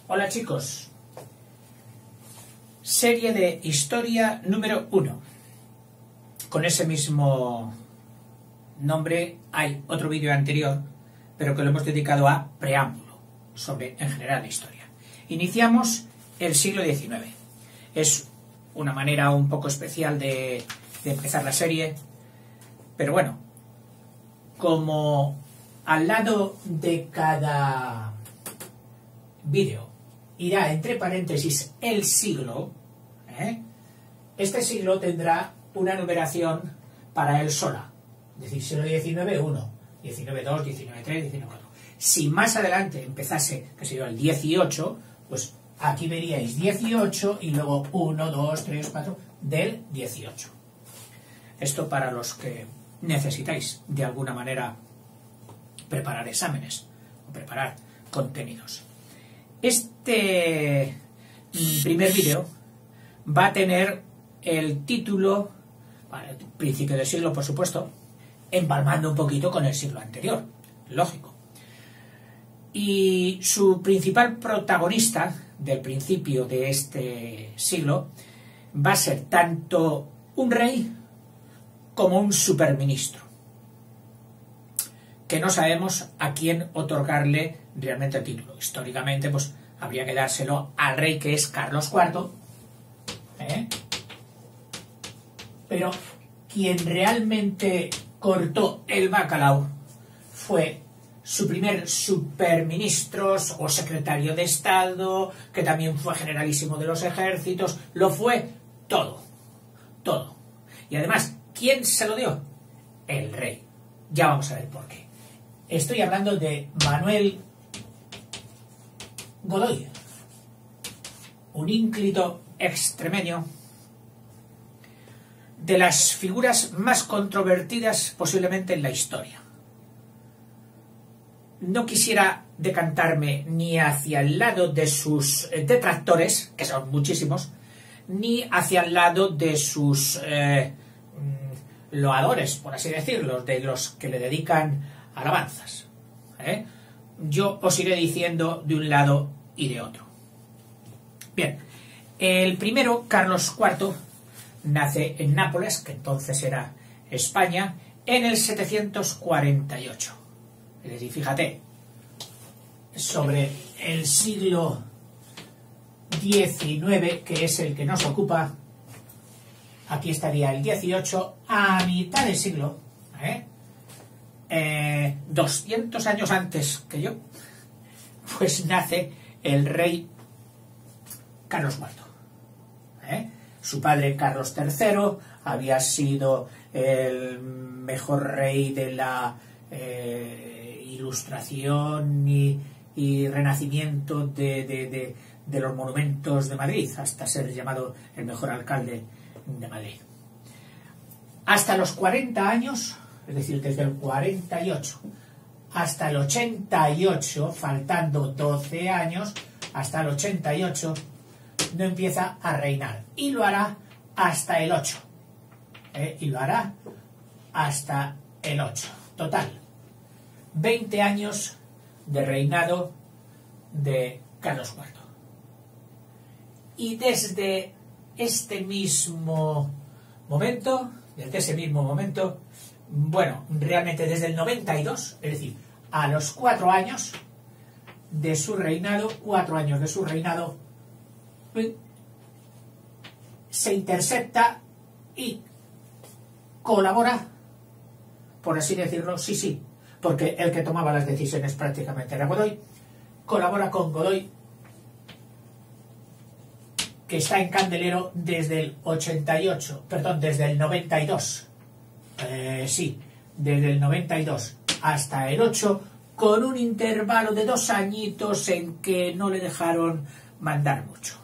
Hola chicos, serie de historia número 1. Con ese mismo nombre hay otro vídeo anterior, pero que lo hemos dedicado a preámbulo, sobre en general la historia. Iniciamos el siglo XIX. Es una manera un poco especial de empezar la serie, pero bueno, como al lado de cada vídeo irá entre paréntesis el siglo, este siglo tendrá una numeración para él sola. Es decir, siglo XIX, 1, XIX, 2, XIX, 3, XIX, 4. Si más adelante empezase, que sería el 18, pues aquí veríais 18 y luego 1, 2, 3, 4 del 18. Esto para los que necesitáis de alguna manera preparar exámenes o preparar contenidos. Este primer vídeo va a tener el título, principio del siglo, por supuesto, empalmando un poquito con el siglo anterior, lógico. Y su principal protagonista del principio de este siglo va a ser tanto un rey como un superministro, que no sabemos a quién otorgarle realmente el título. Históricamente, pues habría que dárselo al rey, que es Carlos IV, pero quien realmente cortó el bacalao fue su primer superministro o secretario de Estado, que también fue generalísimo de los ejércitos, lo fue todo, todo. Y además, ¿quién se lo dio? El rey. Ya vamos a ver por qué. Estoy hablando de Manuel Godoy, un ínclito extremeño, de las figuras más controvertidas posiblemente en la historia. No quisiera decantarme ni hacia el lado de sus detractores, que son muchísimos, ni hacia el lado de sus loadores, por así decirlo, de los que le dedican alabanzas. Yo os iré diciendo de un lado y de otro. Bien, el primero, Carlos IV, nace en Nápoles, que entonces era España, en el 748. Es decir, fíjate, sobre el siglo XIX, que es el que nos ocupa, aquí estaría el 18, a mitad del siglo, 200 años antes que yo, pues nace el rey Carlos IV. Su padre, Carlos III, había sido el mejor rey de la ilustración y renacimiento de los monumentos de Madrid, hasta ser llamado el mejor alcalde de Madrid. Hasta los 40 años, es decir, desde el 48 hasta el 88, faltando 12 años, hasta el 88, no empieza a reinar. Y lo hará hasta el 8. Y lo hará hasta el 8. Total, 20 años de reinado de Carlos IV. Y desde este mismo momento, bueno, realmente desde el 92, es decir, a los 4 años de su reinado, se intercepta y colabora, por así decirlo, sí, porque el que tomaba las decisiones prácticamente era Godoy, colabora con Godoy, que está en candelero desde el 92. Desde el 92 hasta el 8, con un intervalo de 2 añitos en que no le dejaron mandar mucho.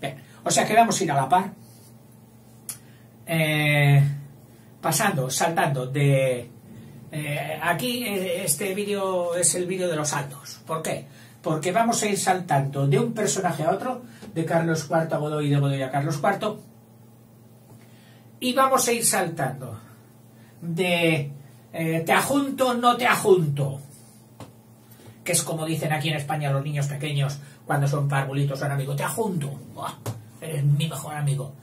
Bien, o sea que vamos a ir a la par, saltando de... aquí este vídeo es el vídeo de los saltos. ¿Por qué? Porque vamos a ir saltando de un personaje a otro, de Carlos IV a Godoy y de Godoy a Carlos IV, y vamos a ir saltando de te ajunto, no te ajunto, que es como dicen aquí en España los niños pequeños cuando son parvulitos, son amigos, te ajunto, ¡buah! Eres mi mejor amigo.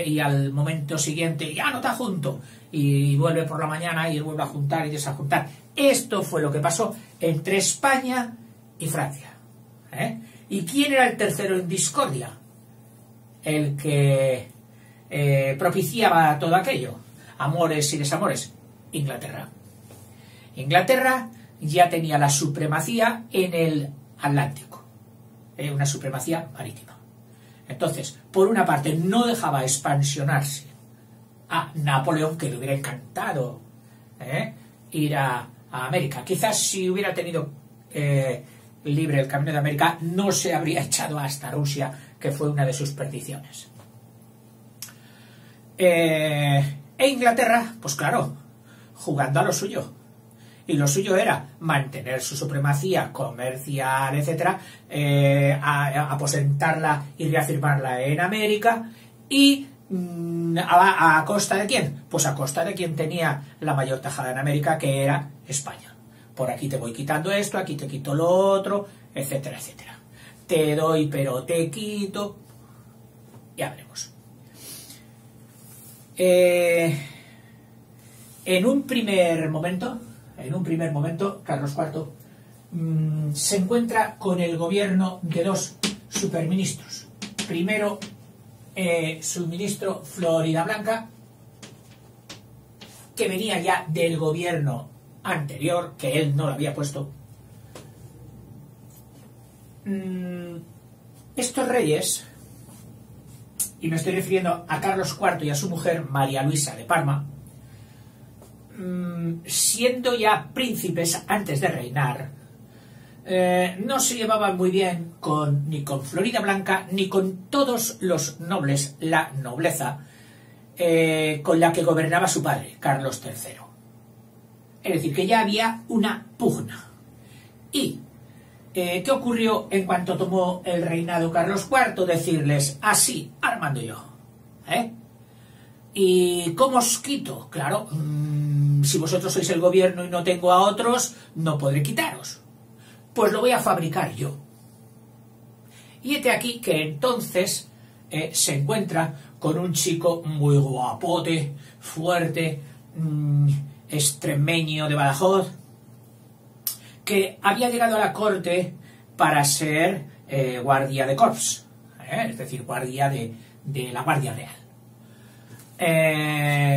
Y al momento siguiente, ya no te ajunto, y vuelve por la mañana y él vuelve a juntar y desajuntar. Esto fue lo que pasó entre España y Francia. ¿Y quién era el tercero en discordia? El que propiciaba todo aquello, amores y desamores, Inglaterra. Inglaterra ya tenía la supremacía en el Atlántico, una supremacía marítima. Entonces, por una parte, no dejaba expansionarse a Napoleón, que le hubiera encantado ir a América. Quizás si hubiera tenido libre el camino de América, no se habría echado hasta Rusia, que fue una de sus perdiciones. E Inglaterra, pues claro, jugando a lo suyo. Y lo suyo era mantener su supremacía comercial, etcétera, aposentarla y reafirmarla en América. ¿Y a costa de quién? Pues a costa de quien tenía la mayor tajada en América, que era España. Por aquí te voy quitando esto, aquí te quito lo otro, etcétera, etcétera. Te doy pero te quito. Ya veremos. En un primer momento, Carlos IV se encuentra con el gobierno de dos superministros. Primero, su ministro Floridablanca, que venía ya del gobierno anterior, que él no lo había puesto. Estos reyes, y me estoy refiriendo a Carlos IV y a su mujer María Luisa de Parma, siendo ya príncipes antes de reinar, no se llevaban muy bien ni con Floridablanca ni con todos los nobles, la nobleza con la que gobernaba su padre, Carlos III. Es decir, que ya había una pugna. ¿Y qué ocurrió en cuanto tomó el reinado Carlos IV? Decirles, así, ahora mando yo. ¿Y cómo os quito? Claro, si vosotros sois el gobierno y no tengo a otros, no podré quitaros. Pues lo voy a fabricar yo. Y hete aquí que entonces se encuentra con un chico muy guapote, fuerte, extremeño de Badajoz, que había llegado a la corte para ser guardia de corps, es decir, guardia de la Guardia Real.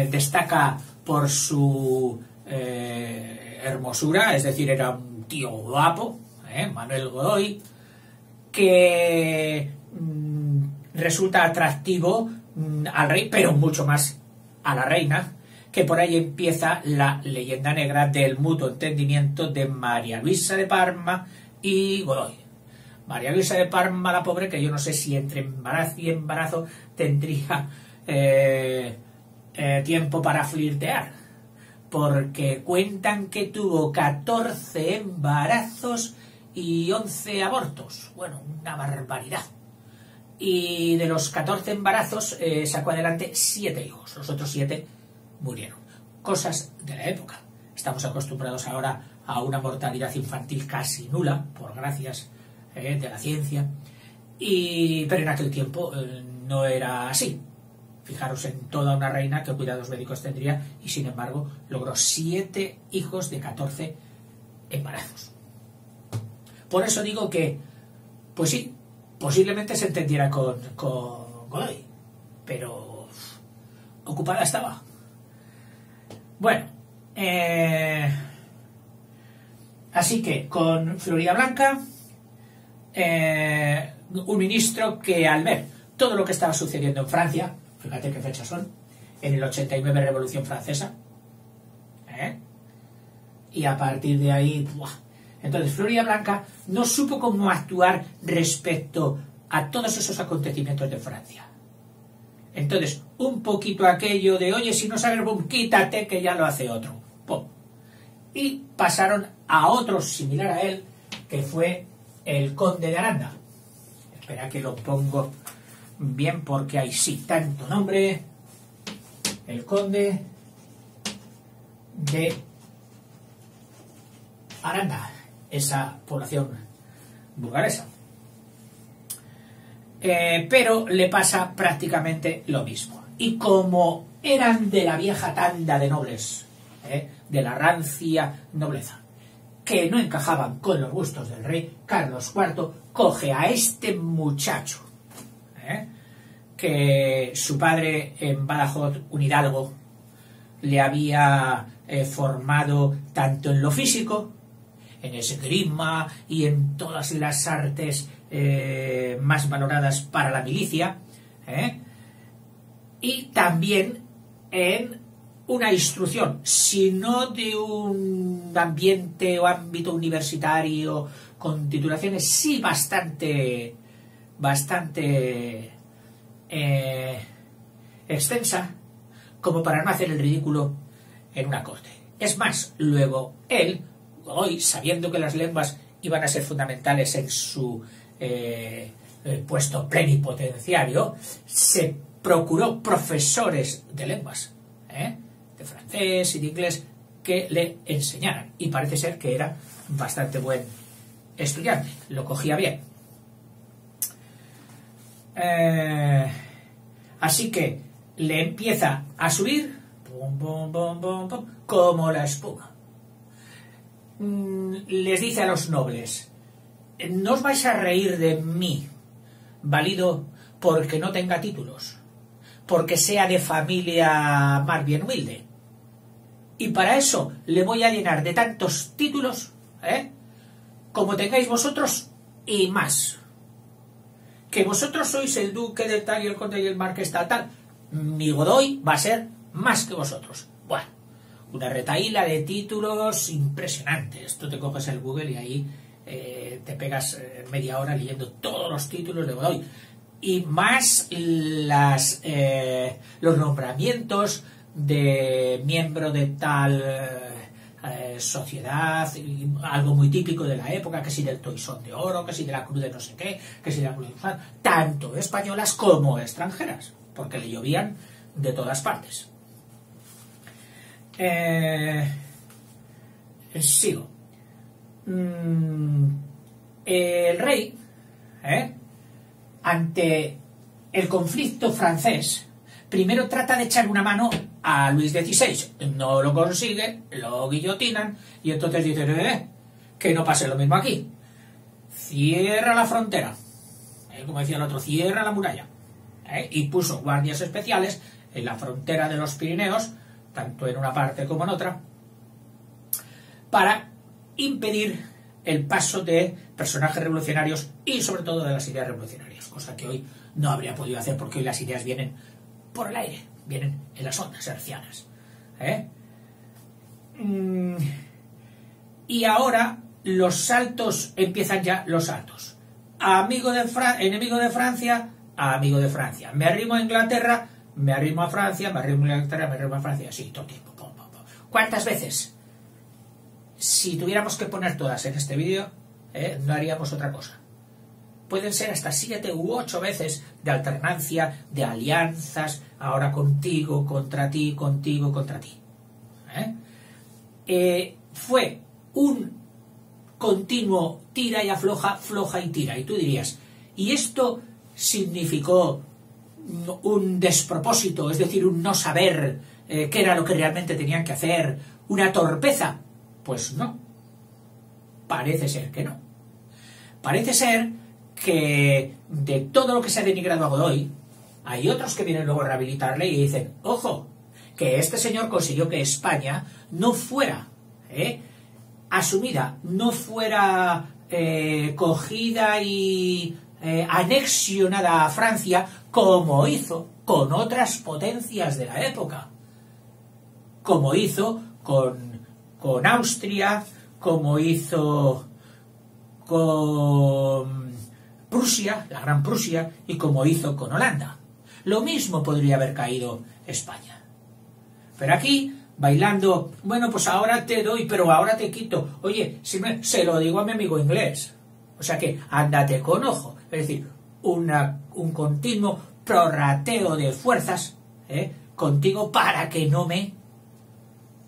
Destaca por su hermosura, es decir, era un tío guapo, Manuel Godoy, que resulta atractivo al rey, pero mucho más a la reina, que por ahí empieza la leyenda negra del mutuo entendimiento de María Luisa de Parma y Godoy. María Luisa de Parma, la pobre, que yo no sé si entre embarazo y embarazo tendría tiempo para flirtear, porque cuentan que tuvo 14 embarazos y 11 abortos. Bueno, una barbaridad. Y de los 14 embarazos sacó adelante 7 hijos. Los otros 7 murieron. Cosas de la época. Estamos acostumbrados ahora a una mortalidad infantil casi nula, por gracias de la ciencia. Pero en aquel tiempo no era así. Fijaros en toda una reina qué cuidados médicos tendría, y sin embargo logró 7 hijos de 14 embarazos. Por eso digo que, pues sí, posiblemente se entendiera con Godoy, pero ocupada estaba. Bueno, así que con Floridablanca, un ministro que al ver todo lo que estaba sucediendo en Francia, fíjate qué fechas son, en el 89 Revolución Francesa, y a partir de ahí, ¡buah! Entonces Floridablanca no supo cómo actuar respecto a todos esos acontecimientos de Francia. Entonces, un poquito aquello de, oye, si no sabes, boom, quítate que ya lo hace otro. ¡Pum! Y pasaron a otro similar a él, que fue el conde de Aranda. Espera que lo pongo bien porque hay sí tanto nombre. El conde de Aranda. esa población burgalesa. Pero le pasa prácticamente lo mismo. Y como eran de la vieja tanda de nobles, de la rancia nobleza, que no encajaban con los gustos del rey, Carlos IV coge a este muchacho, que su padre en Badajoz, un hidalgo, le había formado tanto en lo físico, en esgrima y en todas las artes más valoradas para la milicia, y también en una instrucción, si no de un ambiente o ámbito universitario con titulaciones, sí bastante extensa, como para no hacer el ridículo en una corte. Es más, luego él, hoy, sabiendo que las lenguas iban a ser fundamentales en su puesto plenipotenciario, se procuró profesores de lenguas, de francés y de inglés, que le enseñaran, y parece ser que era bastante buen estudiante, lo cogía bien. Así que le empieza a subir pum, pum, pum, pum, pum, como la espuma. Les dice a los nobles: no os vais a reír de mí, válido porque no tenga títulos, porque sea de familia más bien humilde, y para eso le voy a llenar de tantos títulos, como tengáis vosotros y más. Que vosotros sois el duque del tal y el conde y el marqués tal, mi Godoy va a ser más que vosotros. Bueno, una retahíla de títulos impresionantes. Tú te coges el Google y ahí te pegas media hora leyendo todos los títulos de Godoy, y más los nombramientos de miembro de tal sociedad, algo muy típico de la época, que si del Toisón de Oro, que si de la Cruz de no sé qué, que si de la Cruz de Infante, tanto españolas como extranjeras, porque le llovían de todas partes. Sigo. El rey, ante el conflicto francés, primero trata de echar una mano a Luis XVI, no lo consigue, lo guillotinan, y entonces dice, que no pase lo mismo aquí, cierra la frontera, como decía el otro, cierra la muralla, y puso guardias especiales en la frontera de los Pirineos, tanto en una parte como en otra, para impedir el paso de personajes revolucionarios y sobre todo de las ideas revolucionarias, cosa que hoy no habría podido hacer, porque hoy las ideas vienen por el aire, vienen en las ondas hercianas. Y ahora los saltos, empiezan ya los saltos. Enemigo de Francia, amigo de Francia. Me arrimo a Inglaterra, me arrimo a Francia, me arrimo a Inglaterra, me arrimo a Francia. Así, todo el tiempo. ¿Cuántas veces? Si tuviéramos que poner todas en este vídeo, no haríamos otra cosa. Pueden ser hasta 7 u 8 veces de alternancia, de alianzas, ahora contigo, contra ti, contigo, contra ti. Fue un continuo tira y afloja, floja y tira. Y tú dirías, ¿y esto significó un despropósito, es decir, un no saber qué era lo que realmente tenían que hacer, una torpeza? Pues no. Parece ser que no. Parece ser que de todo lo que se ha denigrado a Godoy, hay otros que vienen luego a rehabilitarle y dicen, ojo, que este señor consiguió que España no fuera asumida, no fuera cogida y anexionada a Francia, como hizo con otras potencias de la época, como hizo con Austria, como hizo con Prusia, la Gran Prusia, y como hizo con Holanda. Lo mismo podría haber caído España. Pero aquí, bailando, bueno, pues ahora te doy, pero ahora te quito. Oye, se lo digo a mi amigo inglés. O sea que, ándate con ojo. Es decir, un continuo prorrateo de fuerzas contigo para que no me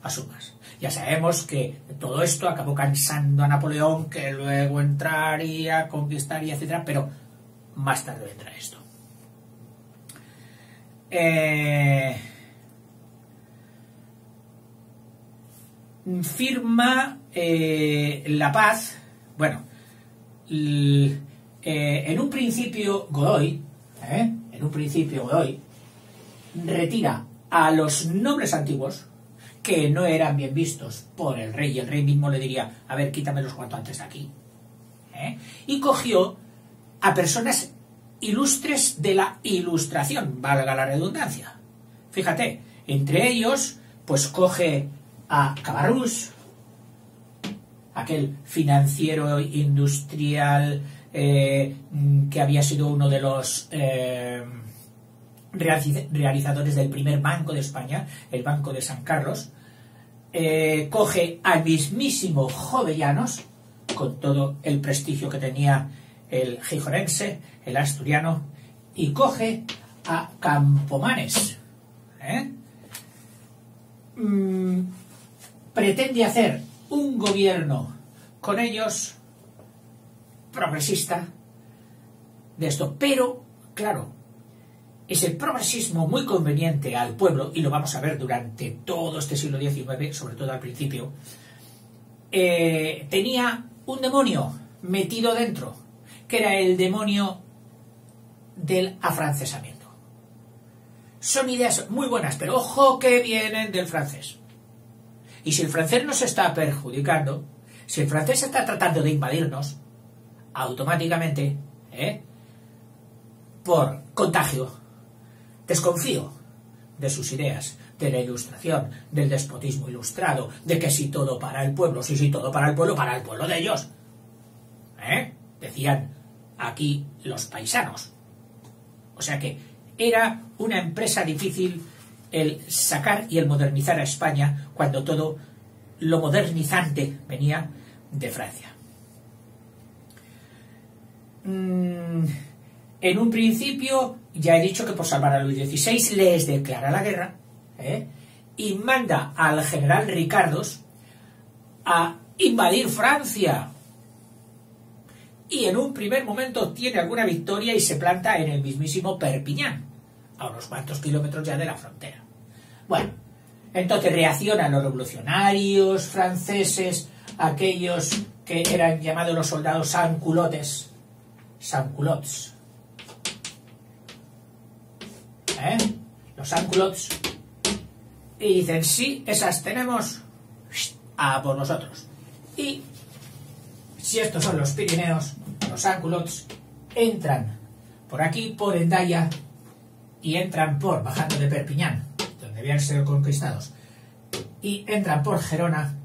asumas. Ya sabemos que todo esto acabó cansando a Napoleón, que luego entraría, conquistaría, etcétera, pero más tarde vendrá esto. Firma la paz. Bueno, en un principio Godoy retira a los nobles antiguos que no eran bien vistos por el rey, y el rey mismo le diría: a ver, quítamelos cuanto antes de aquí. Y cogió a personas ilustres de la Ilustración, valga la redundancia. Fíjate, entre ellos, pues coge a Cabarrús, aquel financiero industrial que había sido uno de los realizadores del primer Banco de España, el Banco de San Carlos. Coge al mismísimo Jovellanos, con todo el prestigio que tenía el gijonense, el asturiano, y coge a Campomanes. Pretende hacer un gobierno con ellos progresista de esto, pero claro, ese progresismo muy conveniente al pueblo, y lo vamos a ver durante todo este siglo XIX, sobre todo al principio, tenía un demonio metido dentro, que era el demonio del afrancesamiento. Son ideas muy buenas, pero ojo que vienen del francés. Y si el francés nos está perjudicando, si el francés está tratando de invadirnos, automáticamente, por contagio, desconfío de sus ideas, de la Ilustración, del despotismo ilustrado, de que si todo para el pueblo, si todo para el pueblo de ellos. Decían aquí los paisanos. O sea que era una empresa difícil el sacar y el modernizar a España, cuando todo lo modernizante venía de Francia. En un principio, ya he dicho que por salvar a Luis XVI les declara la guerra, y manda al general Ricardos a invadir Francia. Y en un primer momento tiene alguna victoria y se planta en el mismísimo Perpiñán, a unos cuantos kilómetros ya de la frontera. Bueno, entonces reaccionan los revolucionarios franceses, aquellos que eran llamados los soldados sans-culottes, los sans-culottes, y dicen: sí, esas tenemos, a por nosotros. Y si estos son los Pirineos, los sans-culottes entran por aquí, por Hendaya, y entran por, bajando de Perpiñán, donde habían sido conquistados, y entran por Gerona,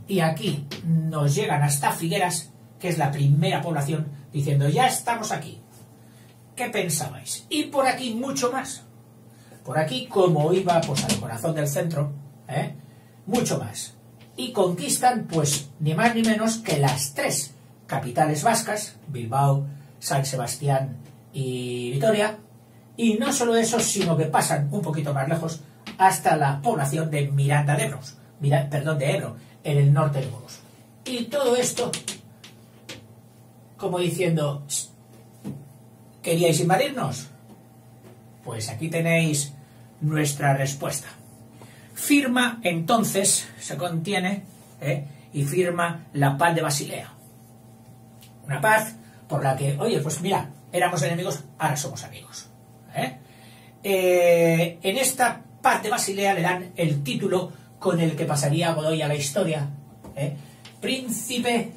y aquí nos llegan hasta Figueras, que es la primera población, diciendo: ya estamos aquí, ¿qué pensabais? Y por aquí mucho más. Por aquí, como iba pues al corazón del centro, mucho más. Y conquistan, pues, ni más ni menos que las 3 capitales vascas: Bilbao, San Sebastián y Vitoria. Y no solo eso, sino que pasan un poquito más lejos hasta la población de Miranda de Ebro, de Ebro, en el norte de Burgos. Y todo esto, como diciendo: ¿queríais invadirnos? Pues aquí tenéis nuestra respuesta. Firma entonces, se contiene, y firma la paz de Basilea. Una paz por la que, oye, pues mira, éramos enemigos, ahora somos amigos. En esta paz de Basilea le dan el título con el que pasaría Godoy a la historia, Príncipe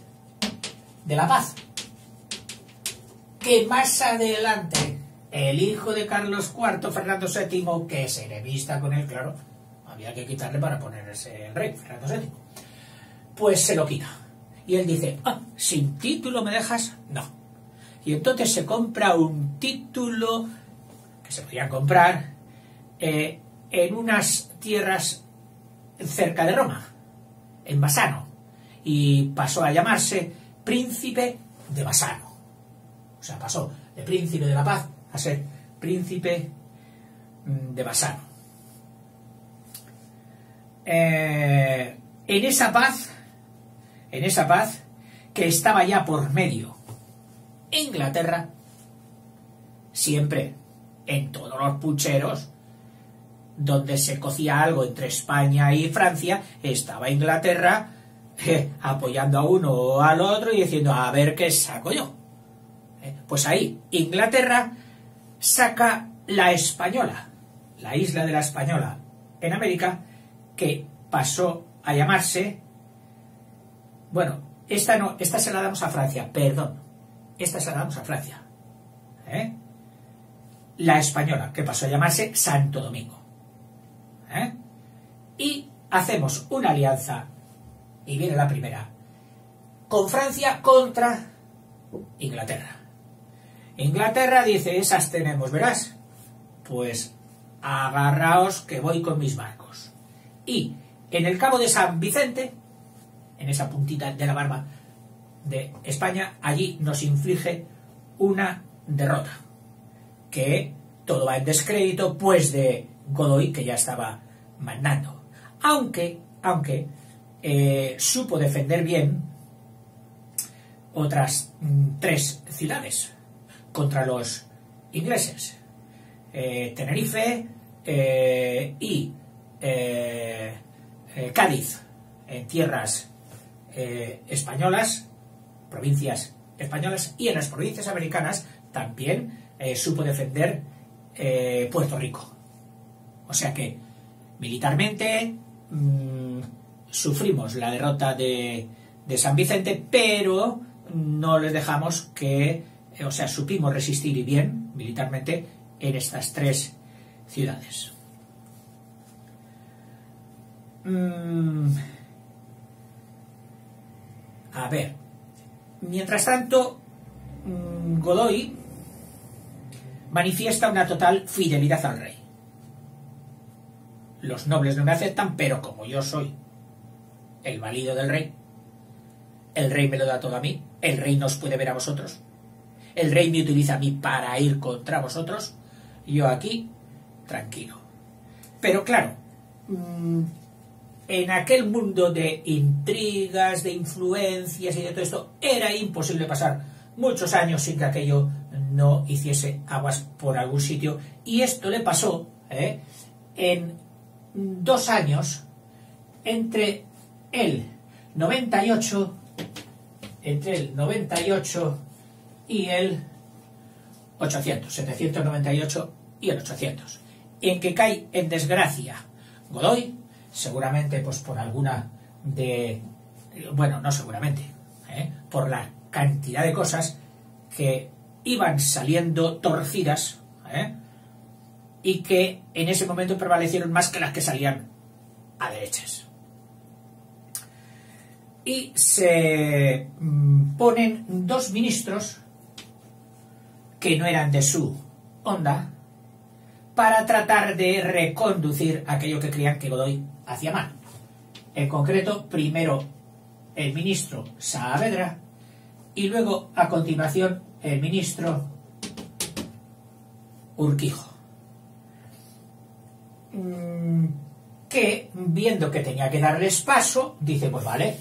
de la Paz, que más adelante el hijo de Carlos IV, Fernando VII, que es enemista con él, claro, había que quitarle para ponerse el rey, Fernando VII, pues se lo quita. Y él dice: ¿sin título me dejas? No. Y entonces se compra un título que se podía comprar en unas tierras cerca de Roma, en Bassano, y pasó a llamarse Príncipe de Bassano. O sea, pasó de Príncipe de la Paz a ser Príncipe de Bassano. en esa paz que estaba ya por medio Inglaterra, siempre en todos los pucheros donde se cocía algo entre España y Francia, estaba Inglaterra apoyando a uno o al otro y diciendo a ver qué saco yo. Pues ahí Inglaterra saca la Española, la isla de la Española en América, que pasó a llamarse, bueno, esta se la damos a Francia, perdón, esta se la damos a Francia, la Española, que pasó a llamarse Santo Domingo, y hacemos una alianza, y viene la primera, con Francia contra Inglaterra. Inglaterra dice, esas tenemos, verás, pues agarraos que voy con mis barcos. Y en el Cabo de San Vicente, en esa puntita de la barba de España, allí nos inflige una derrota, que todo va en descrédito, pues de Godoy, que ya estaba mandando. Aunque supo defender bien otras 3 ciudades contra los ingleses, Tenerife y Cádiz, en tierras españolas, provincias españolas, y en las provincias americanas también supo defender Puerto Rico. O sea que militarmente sufrimos la derrota de San Vicente, pero no les dejamos o sea, supimos resistir y bien militarmente en estas 3 ciudades. A ver, mientras tanto, Godoy manifiesta una total fidelidad al rey. Los nobles no me aceptan, pero como yo soy el valido del rey, el rey me lo da todo a mí, el rey nos puede ver a vosotros, el rey me utiliza a mí para ir contra vosotros, yo aquí tranquilo. Pero claro, en aquel mundo de intrigas, de influencias y de todo esto, era imposible pasar muchos años sin que aquello no hiciese aguas por algún sitio, y esto le pasó en 2 años, entre el 98 y el 800, 798 y el 800, en que cae en desgracia Godoy, seguramente pues por alguna de, bueno, no seguramente, por la cantidad de cosas que iban saliendo torcidas, y que en ese momento prevalecieron más que las que salían a derechas. Y se ponen 2 ministros que no eran de su onda para tratar de reconducir aquello que creían que Godoy hacía mal. En concreto, primero el ministro Saavedra y luego, a continuación, el ministro Urquijo, que, viendo que tenía que darles paso, dice, pues vale,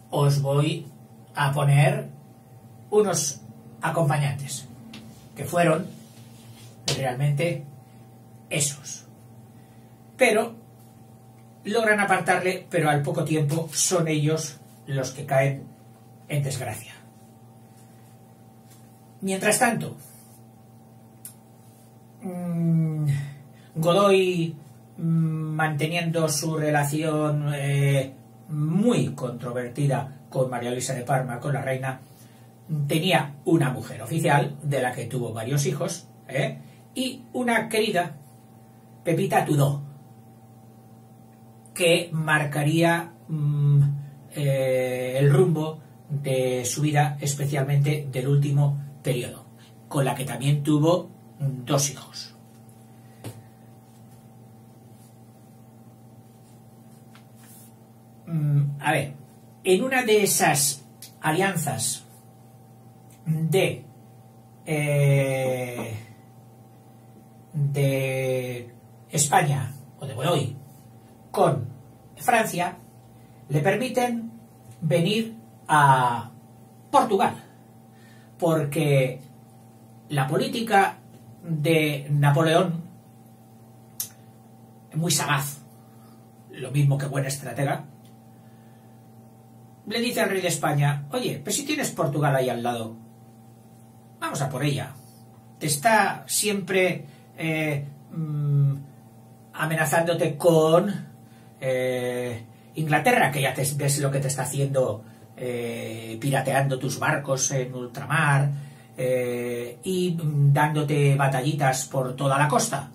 os voy a poner unos acompañantes, que fueron realmente esos. Pero logran apartarle, pero al poco tiempo son ellos los que caen en desgracia. Mientras tanto, Godoy, manteniendo su relación muy controvertida con María Luisa de Parma, con la reina, tenía una mujer oficial de la que tuvo varios hijos, y una querida Pepita Tudó, que marcaría el rumbo de su vida, especialmente del último periodo, con la que también tuvo 2 hijos. A ver, en una de esas alianzas de España, o de Godoy, con Francia, le permiten venir a Portugal, porque la política de Napoleón, muy sagaz, lo mismo que buena estratega, le dice al rey de España: oye, pues si tienes Portugal ahí al lado, vamos a por ella. Te está siempre amenazándote con Inglaterra, que ya ves lo que te está haciendo, pirateando tus barcos en ultramar y dándote batallitas por toda la costa.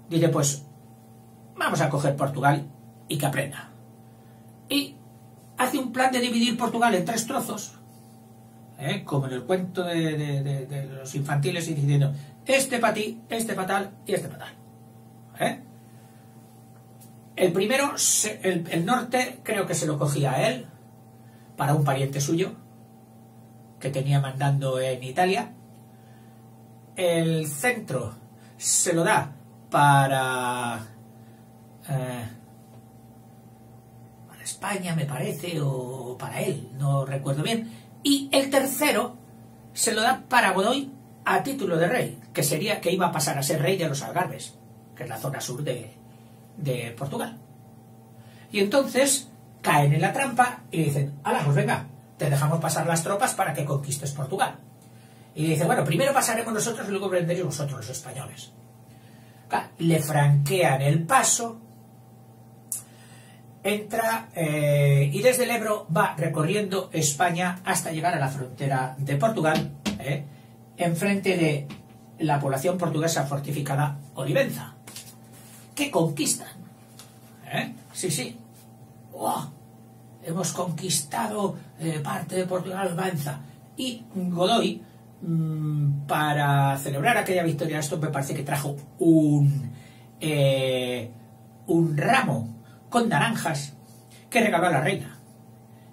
Dice: pues vamos a coger Portugal y que aprenda. Y hace un plan de dividir Portugal en 3 trozos, como en el cuento de los infantiles, y diciendo: este para ti, este para tal y este para tal. El primero, el norte, creo que se lo cogía a él para un pariente suyo que tenía mandando en Italia. El centro se lo da para España, me parece, o para él, no recuerdo bien. Y el tercero se lo da para Godoy a título de rey, que iba a pasar a ser rey de los Algarbes, que es la zona sur de Portugal. Y entonces caen en la trampa y le dicen: hala, pues venga, te dejamos pasar las tropas para que conquistes Portugal. Y le dice: bueno, primero pasaremos nosotros y luego vendréis vosotros, los españoles. Claro, le franquean el paso, entra y desde el Ebro va recorriendo España hasta llegar a la frontera de Portugal, enfrente de la población portuguesa fortificada Olivenza. ¿Qué conquistan? Sí, sí. ¡Wow! Hemos conquistado parte de Portugal, Olivenza. Y Godoy, para celebrar aquella victoria, esto me parece que trajo un ramo con naranjas que regaló a la reina.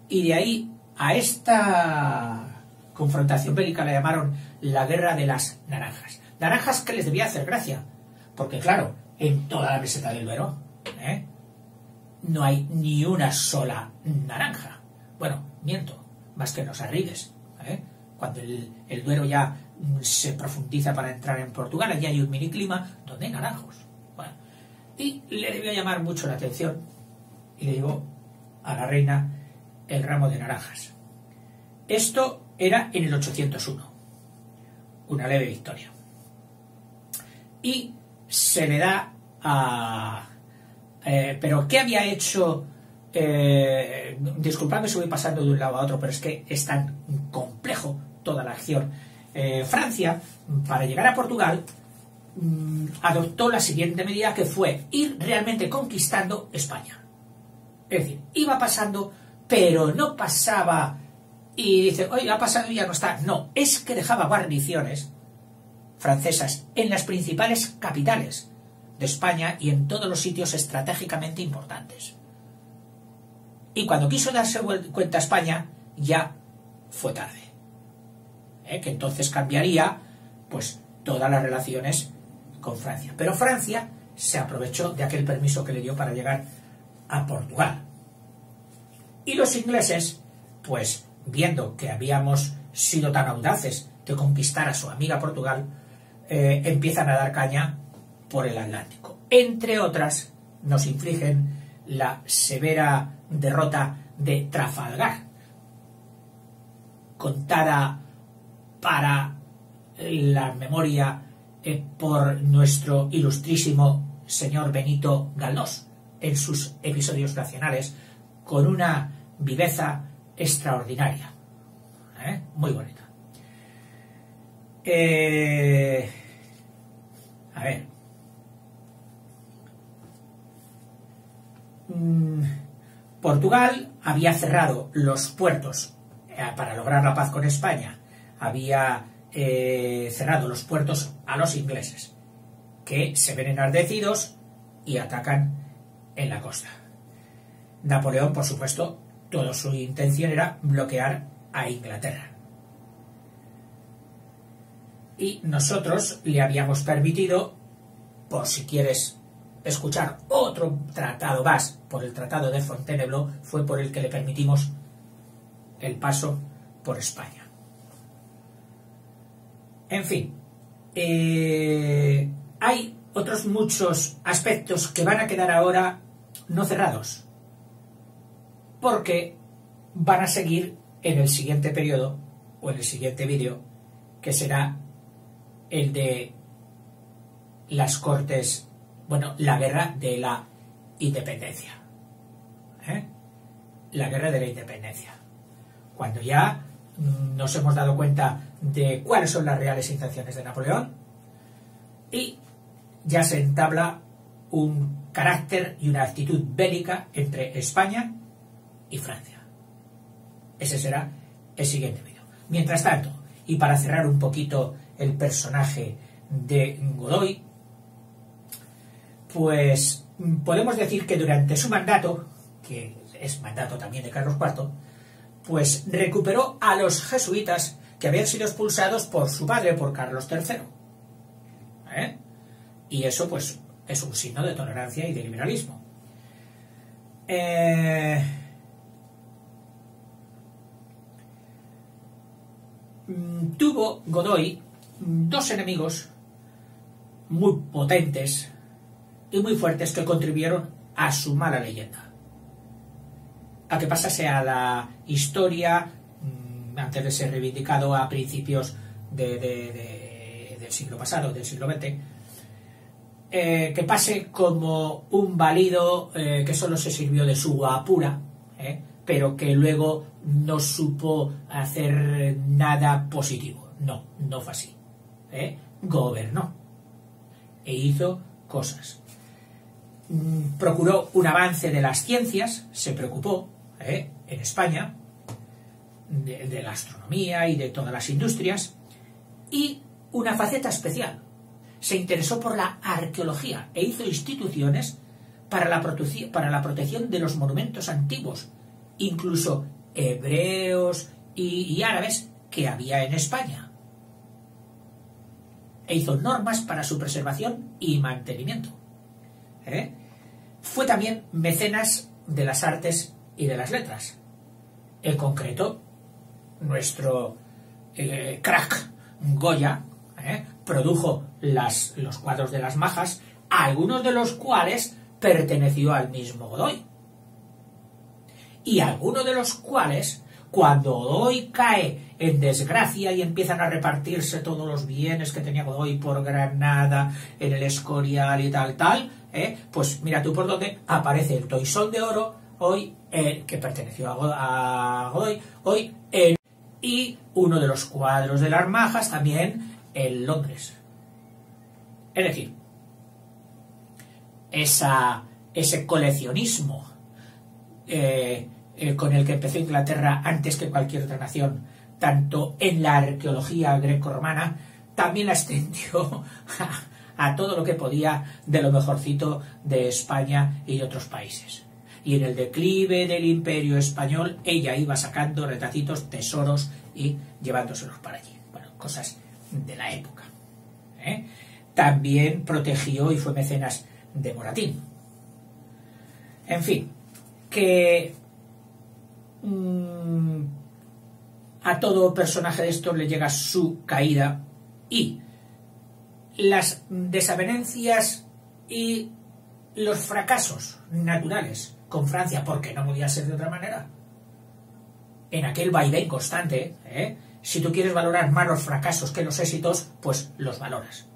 Y de ahí a esta confrontación bélica la llamaron la Guerra de las Naranjas. Naranjas que les debía hacer gracia, porque claro, en toda la meseta del Duero no hay ni una sola naranja. Bueno, miento, más que en los Arrigues. Cuando el Duero ya se profundiza para entrar en Portugal, allí hay un miniclima donde hay naranjos. Bueno, y le debió llamar mucho la atención y le llevó a la reina el ramo de naranjas. Esto era en el 801, una leve victoria. Y se le da a... pero ¿qué había hecho? Disculpadme si voy pasando de un lado a otro, pero es que es tan complejo toda la acción. Francia, para llegar a Portugal, adoptó la siguiente medida, que fue ir realmente conquistando España. Es decir, iba pasando, pero no pasaba y dice: oye, ha pasado y ya no está. No, es que dejaba guarniciones francesas en las principales capitales de España y en todos los sitios estratégicamente importantes. Y cuando quiso darse cuenta España, ya fue tarde. Que entonces cambiaría pues todas las relaciones con Francia. Pero Francia se aprovechó de aquel permiso que le dio para llegar a Portugal. Y los ingleses, pues viendo que habíamos sido tan audaces de conquistar a su amiga Portugal, empiezan a dar caña por el Atlántico. Entre otras, nos infligen la severa derrota de Trafalgar, contada para la memoria por nuestro ilustrísimo señor Benito Galdós en sus episodios nacionales, con una viveza extraordinaria, muy bonita. A ver, Portugal había cerrado los puertos para lograr la paz con España. Había cerrado los puertos a los ingleses, que se ven enardecidos y atacan en la costa. Napoleón, por supuesto, toda su intención era bloquear a Inglaterra. Y nosotros le habíamos permitido, por si quieres escuchar otro tratado más, por el Tratado de Fontainebleau, fue por el que le permitimos el paso por España. En fin, hay otros muchos aspectos que van a quedar ahora no cerrados, porque van a seguir en el siguiente periodo o en el siguiente vídeo, que será el de las Cortes, bueno, la guerra de la independencia. La guerra de la independencia. Cuando ya nos hemos dado cuenta de cuáles son las reales intenciones de Napoleón y ya se entabla un carácter y una actitud bélica entre España y Francia. Ese será el siguiente vídeo. Mientras tanto, y para cerrar un poquito el personaje de Godoy, pues podemos decir que durante su mandato, que es mandato también de Carlos IV, pues recuperó a los jesuitas que habían sido expulsados por su padre, por Carlos III. Y eso pues es un signo de tolerancia y de liberalismo. Tuvo Godoy dos enemigos muy potentes y muy fuertes que contribuyeron a su mala leyenda, a que pasase a la historia antes de ser reivindicado a principios del siglo pasado, del siglo XX, que pase como un válido que solo se sirvió de su guapura, pero que luego no supo hacer nada positivo. No fue así. Gobernó e hizo cosas. Procuró un avance de las ciencias, se preocupó en España de la astronomía y de todas las industrias, y una faceta especial, se interesó por la arqueología e hizo instituciones para la protección de los monumentos antiguos, incluso hebreos y árabes que había en España, e hizo normas para su preservación y mantenimiento. Fue también mecenas de las artes y de las letras. En concreto, nuestro crack Goya produjo los cuadros de las Majas, algunos de los cuales perteneció al mismo Godoy, y algunos de los cuales, cuando Godoy cae en desgracia y empiezan a repartirse todos los bienes que tenía Godoy por Granada, en el Escorial y tal, pues mira tú por dónde aparece el Toisón de Oro, hoy que perteneció a Godoy, y uno de los cuadros de las Majas también en Londres. Es decir, ese coleccionismo con el que empezó Inglaterra antes que cualquier otra nación, tanto en la arqueología greco-romana, también la extendió a todo lo que podía de lo mejorcito de España y de otros países. Y en el declive del Imperio Español, ella iba sacando retacitos, tesoros y llevándoselos para allí. Bueno, cosas de la época. También protegió y fue mecenas de Moratín. En fin, que a todo personaje de estos le llega su caída, y las desavenencias y los fracasos naturales con Francia, porque no podía ser de otra manera, en aquel vaivén constante, si tú quieres valorar más los fracasos que los éxitos, pues los valoras.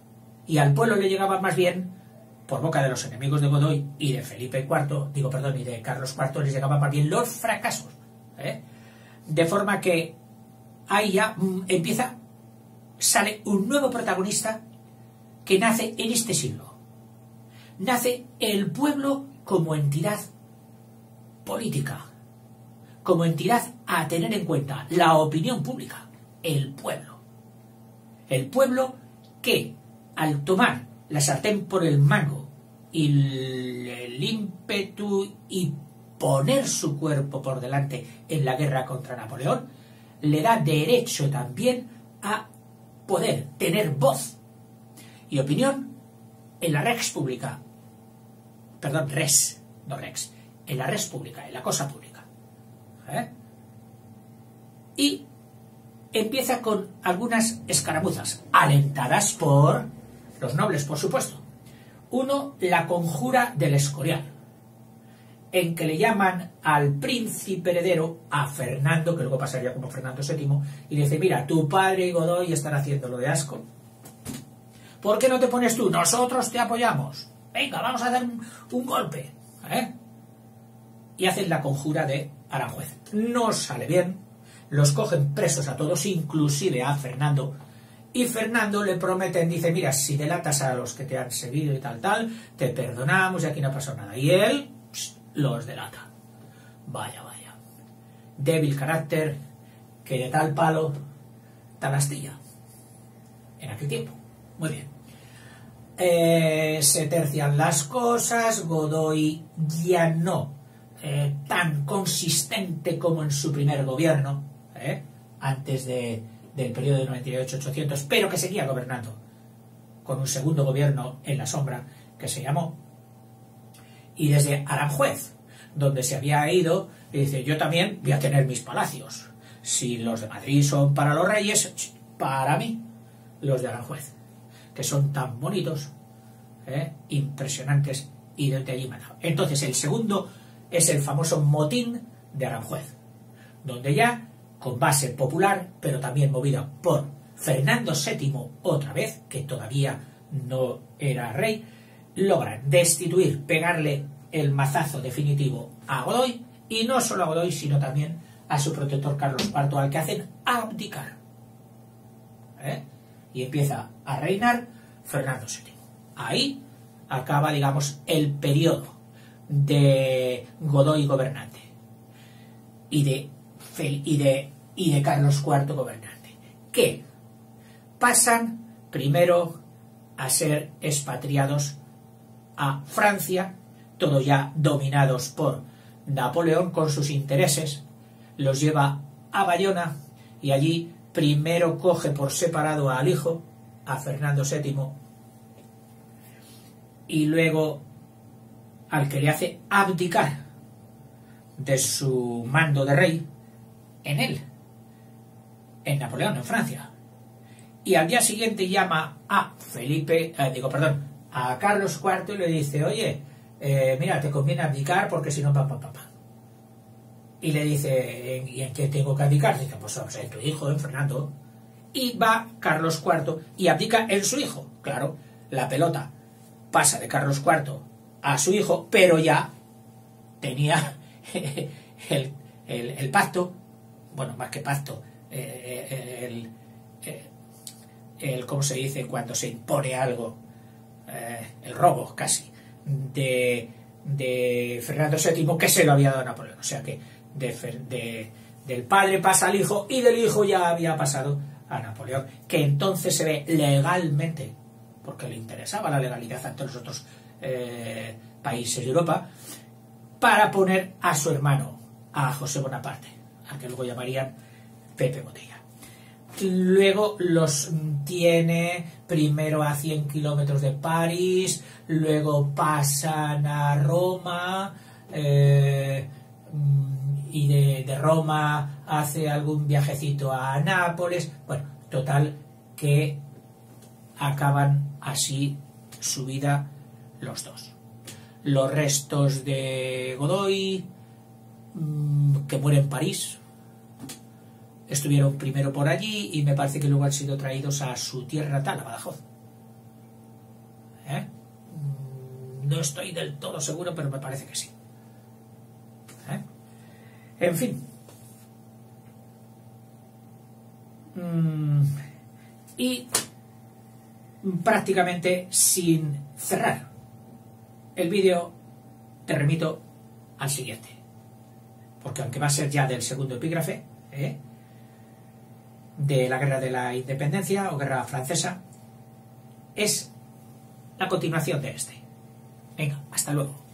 Y al pueblo le llegaba más bien, por boca de los enemigos de Godoy y de Felipe IV, y de Carlos IV, les llegaban más bien los fracasos. De forma que ahí ya sale un nuevo protagonista que nace en este siglo. Nace el pueblo como entidad política, como entidad a tener en cuenta, la opinión pública, el pueblo. El pueblo que, al tomar la sartén por el mango y el ímpetu y poner su cuerpo por delante en la guerra contra Napoleón, le da derecho también a poder tener voz y opinión en la Rex Pública, perdón, res, no rex, en la res pública, en la cosa pública. Y empieza con algunas escaramuzas, alentadas por los nobles, por supuesto. Uno, la conjura del Escorial, en que le llaman al príncipe heredero, a Fernando, que luego pasaría como Fernando VII, y le dice, mira, tu padre y Godoy están haciendo lo de asco. ¿Por qué no te pones tú? Nosotros te apoyamos. Venga, vamos a hacer un golpe. Y hacen la conjura de Aranjuez. No sale bien. Los cogen presos a todos, inclusive a Fernando. Y Fernando le prometen, dice, mira, si delatas a los que te han seguido y tal, te perdonamos y aquí no ha pasado nada. Y él los delata. Vaya, vaya. Débil carácter, que de tal palo, tal astilla. En aquel tiempo. Muy bien. Se tercian las cosas. Godoy ya no tan consistente como en su primer gobierno, antes del periodo de 98-800, pero que seguía gobernando con un segundo gobierno en la sombra que se llamó. Y desde Aranjuez, donde se había ido, dice, yo también voy a tener mis palacios. Si los de Madrid son para los reyes, para mí los de Aranjuez, que son tan bonitos, impresionantes, y desde allí mandaba. Entonces el segundo es el famoso motín de Aranjuez, donde ya, con base popular, pero también movida por Fernando VII otra vez, que todavía no era rey, logran destituir, pegarle el mazazo definitivo a Godoy, y no solo a Godoy, sino también a su protector Carlos IV, al que hacen abdicar. Y empieza a reinar Fernando VII. Ahí acaba, digamos, el periodo de Godoy gobernante y de Carlos IV gobernante, que pasan primero a ser expatriados a Francia, todo ya dominados por Napoleón con sus intereses, los lleva a Bayona y allí primero coge por separado al hijo, a Fernando VII, y luego al que le hace abdicar de su mando de rey en Napoleón, en Francia. Y al día siguiente llama a a Carlos IV y le dice, oye, mira, te conviene abdicar porque si no, Y le dice, ¿y en qué tengo que abdicar? Dice, pues en tu hijo, en Fernando. Y va Carlos IV y abdica en su hijo. Claro, la pelota pasa de Carlos IV a su hijo, pero ya tenía el pacto, bueno, más que pacto, ¿cómo se dice cuando se impone algo? El robo, casi, de Fernando VII, que se lo había dado a Napoleón. O sea que del padre pasa al hijo y del hijo ya había pasado a Napoleón, que entonces se ve legalmente, porque le interesaba la legalidad ante los otros países de Europa, para poner a su hermano, a José Bonaparte, al que luego llamarían Pepe Botella. Luego los tiene primero a 100 kilómetros de París, luego pasan a Roma, y de Roma hace algún viajecito a Nápoles. Bueno, total que acaban así su vida los dos. Los restos de Godoy, que muere en París, estuvieron primero por allí y me parece que luego han sido traídos a su tierra natal, a Badajoz. No estoy del todo seguro, pero me parece que sí. En fin. Y prácticamente sin cerrar el vídeo, te remito al siguiente, porque aunque va a ser ya del segundo epígrafe, de la guerra de la independencia o guerra francesa, es la continuación de este. Venga, hasta luego.